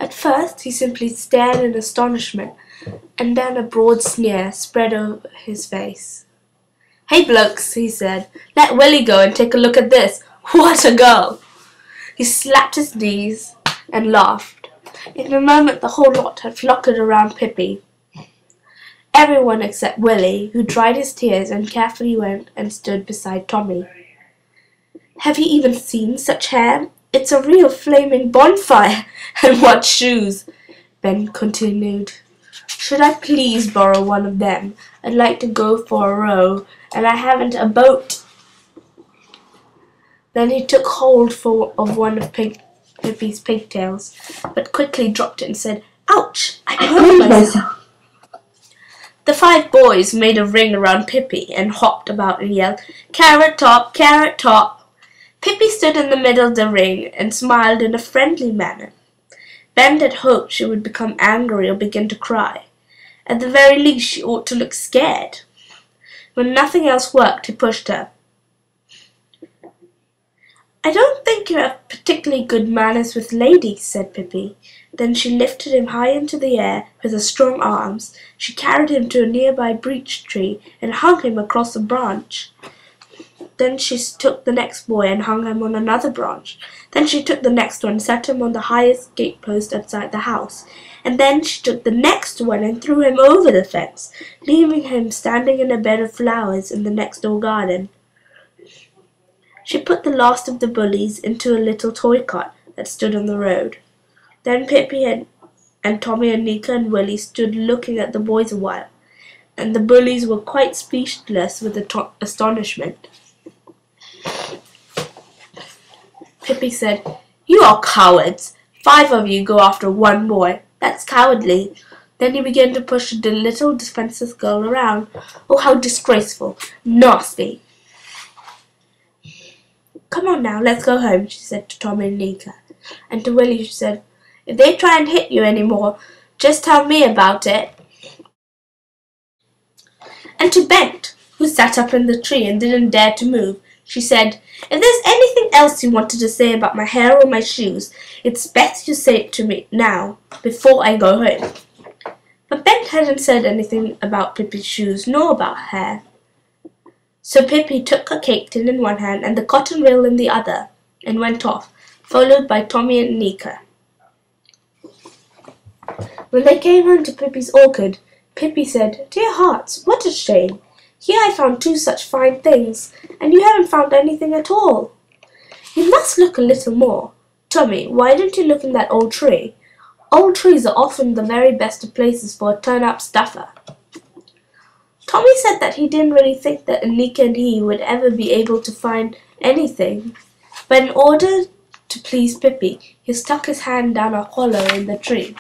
At first he simply stared in astonishment, and then a broad sneer spread over his face. "Hey blokes," he said, "let Willie go and take a look at this. What a girl!" He slapped his knees and laughed. In a moment the whole lot had flocked around Pippi. Everyone except Willie, who dried his tears and carefully went and stood beside Tommy. "Have you even seen such hair? It's a real flaming bonfire. And what shoes!" Ben continued. "Should I please borrow one of them? I'd like to go for a row, and I haven't a boat." Then he took hold of one of Pippi's pigtails, but quickly dropped it and said, "Ouch! I hurt myself." The 5 boys made a ring around Pippi and hopped about and yelled, "Carrot Top! Carrot Top!" Pippi stood in the middle of the ring and smiled in a friendly manner. Ben had hoped she would become angry or begin to cry. At the very least she ought to look scared. When nothing else worked, he pushed her. "I don't think you have particularly good manners with ladies," said Pippi. Then she lifted him high into the air with her strong arms. She carried him to a nearby beech tree and hung him across a branch. Then she took the next boy and hung him on another branch. Then she took the next one and set him on the highest gatepost outside the house. And then she took the next one and threw him over the fence, leaving him standing in a bed of flowers in the next door garden. She put the last of the bullies into a little toy cart that stood on the road. Then Pippi and Tommy and Nika and Willie stood looking at the boys a while, and the bullies were quite speechless with astonishment. Pippi said, "You are cowards. 5 of you go after one boy. That's cowardly." Then he began to push the little defenseless girl around. "Oh, how disgraceful! Nasty!" "Come on now, let's go home," she said to Tommy and Nika. And to Willie she said, "If they try and hit you any more, just tell me about it." And to Bent, who sat up in the tree and didn't dare to move, she said, "If there's anything else you wanted to say about my hair or my shoes, it's best you say it to me now, before I go home." But Bent hadn't said anything about Pippi's shoes nor about hair. So Pippi took her cake tin in one hand and the cotton reel in the other, and went off, followed by Tommy and Nika. When they came home to Pippi's orchard, Pippi said, "Dear hearts, what a shame! Here I found 2 such fine things, and you haven't found anything at all. You must look a little more. Tommy, why don't you look in that old tree? Old trees are often the very best of places for a turn-up-stuffer." Tommy said that he didn't really think that Nika and he would ever be able to find anything, but in order to please Pippi, he stuck his hand down a hollow in the tree.